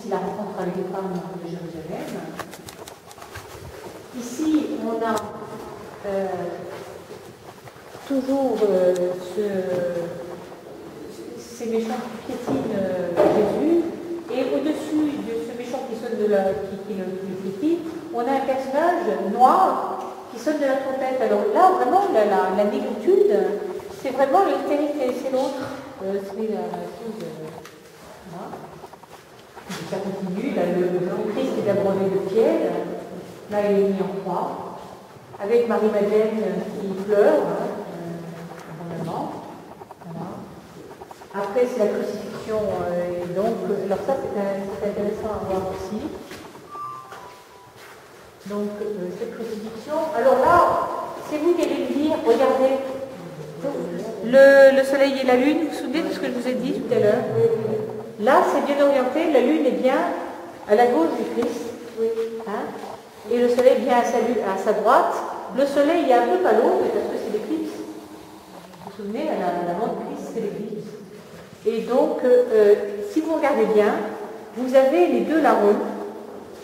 Ici, la rencontre avec les femmes de Jérusalem. Ici, on a toujours ces méchants qui piétinent Jésus. Et au-dessus de ce méchant qui sonne qui le piétine, on a un personnage noir qui sonne de la trompette. Alors là, vraiment, la négritude, c'est vraiment l'altérité, c'est l'autre. C'est la chose. Voilà. Et ça continue. Là, le Christ est abreuvé de fiel. Là, il est mis en croix. Avec Marie-Madeleine qui pleure, abondamment. Voilà. Après, c'est la crucifixion. Et donc, alors ça, c'est intéressant à voir aussi. Donc, cette crucifixion. Alors là, c'est vous qui allez me dire, regardez, le soleil et la lune, vous vous souvenez de ce que je vous ai dit tout à l'heure? Là, c'est bien orienté, la lune est bien à la gauche du Christ. Hein, et le soleil est bien à sa droite. Le soleil est un peu pas l'autre, parce que c'est l'éclipse. Vous vous souvenez, à la mort de Christ, c'est l'éclipse. Et donc, si vous regardez bien, vous avez les deux larrons.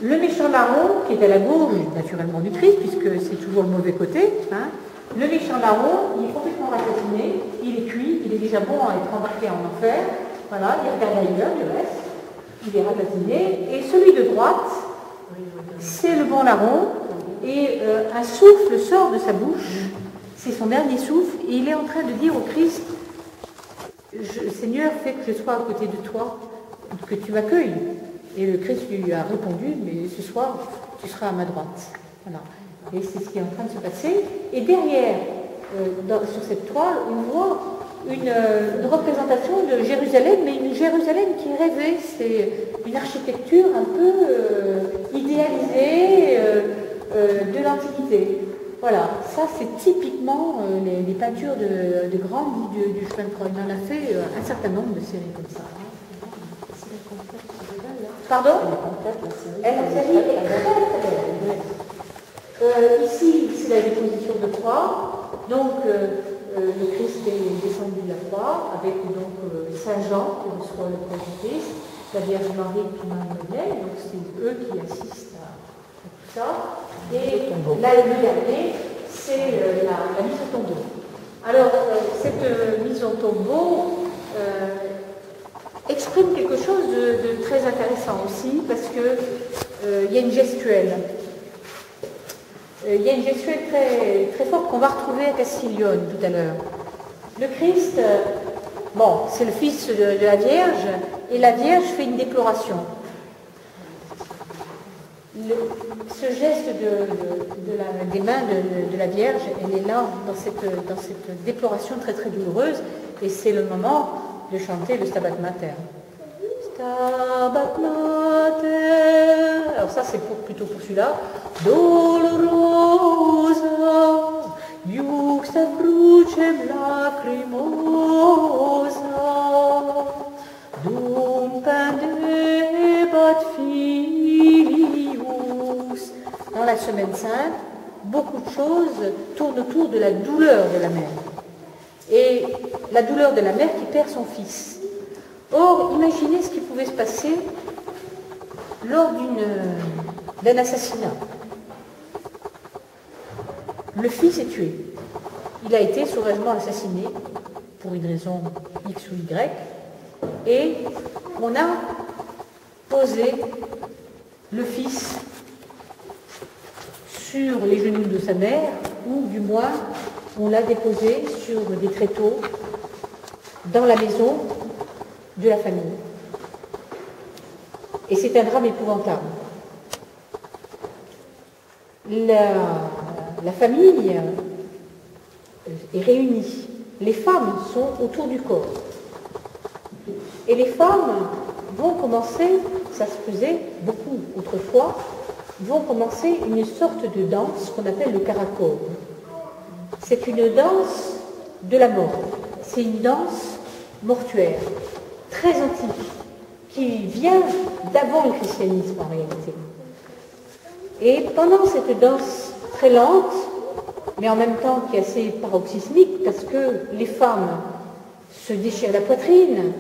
Le méchant larron, qui est à la gauche, naturellement, du Christ, puisque c'est toujours le mauvais côté. Hein. Le méchant larron, il est complètement rassasiné, il est cuit, il est déjà bon à être embarqué en enfer. Voilà, il regarde ailleurs, il reste. Il est rassasiné. Et celui de droite, c'est le bon larron. Et un souffle sort de sa bouche. C'est son dernier souffle. Et il est en train de dire au Christ, Seigneur, fais que je sois à côté de toi, que tu m'accueilles. Et le Christ lui a répondu, mais ce soir, tu seras à ma droite. Voilà. Et c'est ce qui est en train de se passer. Et derrière, sur cette toile, on voit une représentation de Jérusalem, mais une Jérusalem qui est rêvée. C'est une architecture un peu idéalisée de l'Antiquité. Voilà, ça c'est typiquement les peintures de Grand du chemin de Croix. Il en a fait un certain nombre de séries comme ça. Pardon? La série est très belle. Ici, c'est la déposition de croix. Donc, le Christ est descendu de la croix avec donc Saint Jean qui reçoit le corps du Christ, la Vierge Marie qui Marie-Madeleine. Donc, c'est eux qui assistent à tout ça. Et là, le dernier, c'est la mise au tombeau. Alors, cette mise au tombeau exprime quelque chose de très intéressant aussi, parce qu'il y a une gestuelle. Il y a une gestuelle très, très forte qu'on va retrouver à Castiglione tout à l'heure. Le Christ, bon, c'est le fils de la Vierge, et la Vierge fait une déploration. Ce geste des mains de la Vierge, elle est là dans cette déploration très très douloureuse, et c'est le moment de chanter le Stabat Mater. Stabat Mater. Alors ça c'est plutôt pour celui-là. Dolorosa, iuxta crucem lacrimosa, dum pendebat filius. Dans la Semaine Sainte, beaucoup de choses tournent autour de la douleur de la mère. Et la douleur de la mère qui perd son fils. Or, imaginez ce qui pouvait se passer lors d'un assassinat. Le fils est tué. Il a été sauvagement assassiné pour une raison X ou Y. Et on a posé le fils sur les genoux de sa mère, ou du moins on l'a déposé sur des tréteaux dans la maison de la famille. Et c'est un drame épouvantable. La famille est réunie. Les femmes sont autour du corps. Et les femmes vont commencer, ça se faisait beaucoup autrefois, vont commencer une sorte de danse qu'on appelle le caracole. C'est une danse de la mort. C'est une danse mortuaire, très antique, qui vient d'avant le christianisme en réalité. Et pendant cette danse très lente, mais en même temps qui est assez paroxysmique, parce que les femmes se déchirent la poitrine,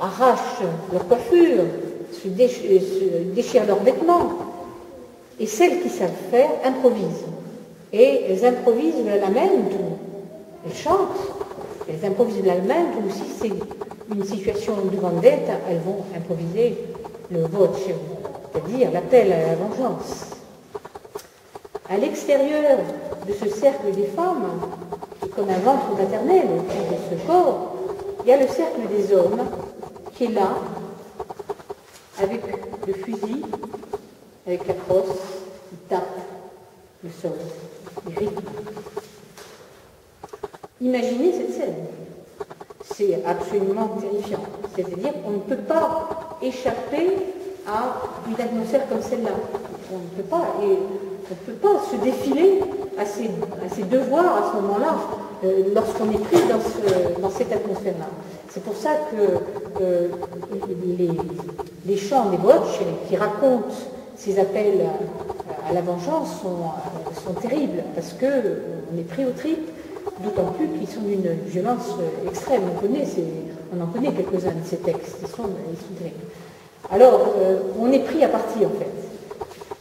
arrachent leur coiffure, se déchirent leurs vêtements. Et celles qui savent faire improvisent. Et elles improvisent le lamento, elles chantent, elles improvisent le lamento, ou si c'est une situation de vendetta, elles vont improviser le voce, c'est-à-dire l'appel à la vengeance. À l'extérieur de ce cercle des femmes, qui est comme un ventre maternel autour de ce corps, il y a le cercle des hommes qui est là, avec le fusil, avec la crosse, il tape le sol, il rythme. Imaginez cette scène. C'est absolument terrifiant. C'est-à-dire qu'on ne peut pas échapper à une atmosphère comme celle-là. On ne peut pas. Et on ne peut pas se défiler à ses devoirs à ce moment-là, lorsqu'on est pris dans cette atmosphère-là. C'est pour ça que les chants des voces qui racontent ces appels à la vengeance sont terribles, parce qu'on est pris au tripes, d'autant plus qu'ils sont d'une violence extrême. On en connaît quelques-uns de ces textes, ils sont terribles. Alors, on est pris à partie, en fait.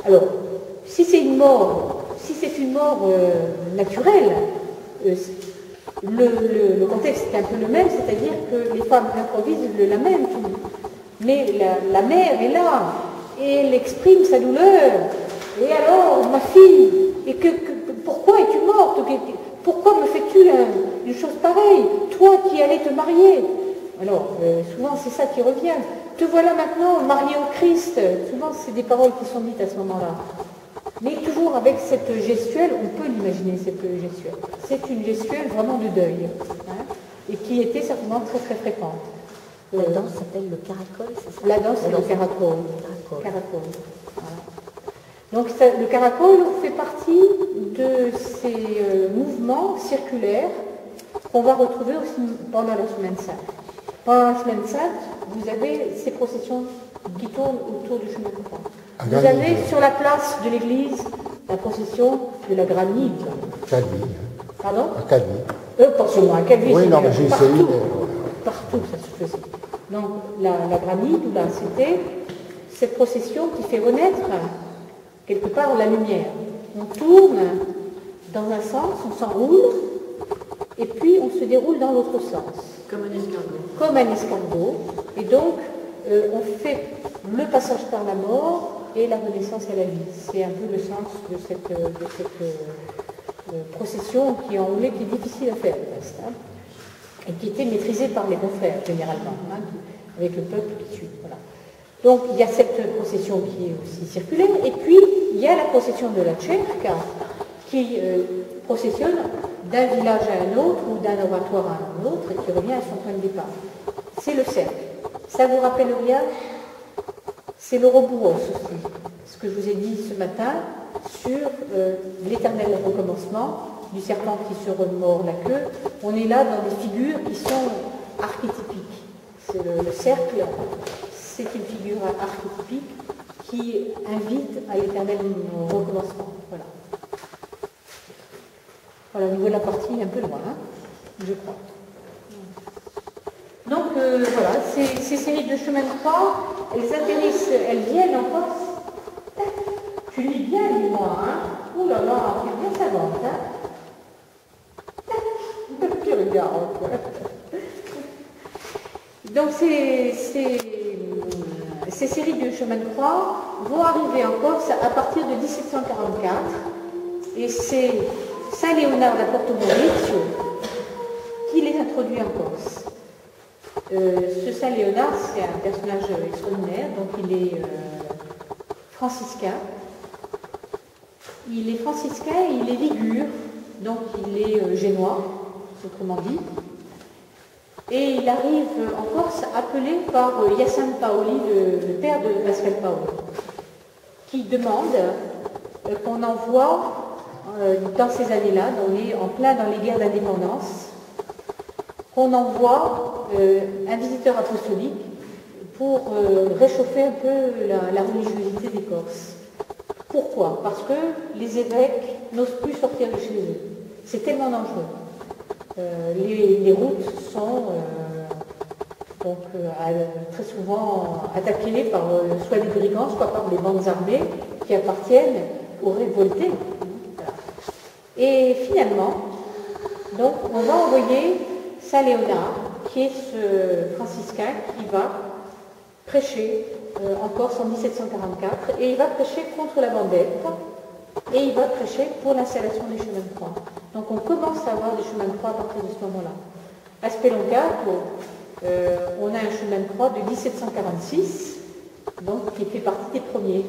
Alors, si c'est une mort naturelle, le contexte est un peu le même, c'est-à-dire que les femmes improvisent le lamento. Mais la mère est là, et elle exprime sa douleur. Et alors, ma fille, pourquoi es-tu morte? Pourquoi me fais-tu une chose pareille? Toi qui allais te marier. Alors, souvent c'est ça qui revient. Te voilà maintenant marié au Christ. Souvent c'est des paroles qui sont dites à ce moment-là. Mais toujours avec cette gestuelle, on peut l'imaginer, cette gestuelle. C'est une gestuelle vraiment de deuil, hein, et qui était certainement très très fréquente. La danse s'appelle le caracol, c'est ça? La danse, c'est le caracol. Caracol. Voilà. Donc le caracol fait partie de ces mouvements circulaires qu'on va retrouver aussi pendant la Semaine Sainte. Pendant la Semaine Sainte, vous avez ces processions qui tournent autour du chemin de croix. Vous avez sur la place de l'église la procession de la granite. Calvi. Pardon? À Calvi. Pas seulement à Calvi, oui, non, mais j'ai essayé. Partout ça se faisait. Donc la granite, là, c'était cette procession qui fait renaître quelque part la lumière. On tourne dans un sens, on s'enroule, et puis on se déroule dans l'autre sens. Comme un escargot. Comme un escargot. Et donc, on fait le passage par la mort et la renaissance à la vie. C'est un peu le sens de cette procession qui est enroulée, qui est difficile à faire, hein, et qui était maîtrisée par les confrères, généralement, hein, avec le peuple qui suit. Voilà. Donc, il y a cette procession qui est aussi circulaire, et puis, il y a la procession de la cerca, qui processionne d'un village à un autre, ou d'un oratoire à un autre, et qui revient à son point de départ. C'est le cercle. Ça vous rappelle rien? C'est l'Ouroboros aussi. Ce que je vous ai dit ce matin sur l'éternel recommencement du serpent qui se remord la queue. On est là dans des figures qui sont archétypiques. C'est le cercle, c'est une figure archétypique qui invite à l'éternel recommencement. Voilà. Voilà, au niveau de la partie, un peu loin, hein, je crois. Donc voilà, ces séries de chemins de croix, elles atterrissent, elles viennent en Corse. Tu lis bien, dis-moi, hein? Ouh là là, tu es bien savante, hein? Tu regardes, quoi. Donc ces séries de chemins de croix vont arriver en Corse à partir de 1744, et c'est Saint Léonard da Porto Maurizio qui les introduit en Corse. Ce Saint Léonard, c'est un personnage extraordinaire, donc il est franciscain. Il est franciscain et il est ligure, donc il est génois, autrement dit. Et il arrive en Corse appelé par Hyacinthe Paoli, le père de Pascal Paoli, qui demande qu'on envoie, dans ces années-là, en plein dans les guerres d'indépendance, qu'on envoie un visiteur apostolique pour réchauffer un peu la religiosité des Corses. Pourquoi? Parce que les évêques n'osent plus sortir de chez eux. C'est tellement dangereux. Les routes sont donc très souvent attaqués par soit des brigands, soit par des bandes armées qui appartiennent aux révoltés. Voilà. Et finalement, donc, on va envoyer Saint Léonard, qui est ce franciscain qui va prêcher en Corse en 1744, et il va prêcher contre la vendette, et il va prêcher pour l'installation des chemins de croix. Donc on commence à avoir des chemins de croix à partir de ce moment-là. À Speloncato, on a un chemin de croix de 1746, donc qui fait partie des premiers,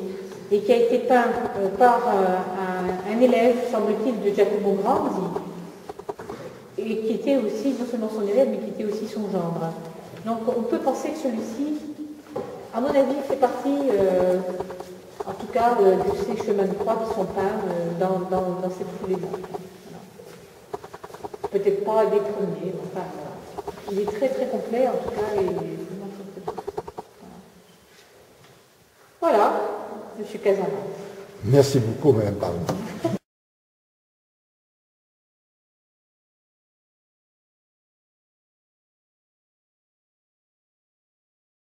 et qui a été peint par un élève, semble-t-il, de Giacomo Grandi, et qui était aussi, non seulement son élève, mais qui était aussi son gendre. Donc on peut penser que celui-ci, à mon avis, fait partie, en tout cas, de ces chemins de croix qui sont peints dans cette foulée-là. Voilà. Peut-être pas des premiers, enfin, il est très très complet, en tout cas, et vraiment très très beau. Voilà, M. Casanova. Merci beaucoup, Mme Parle.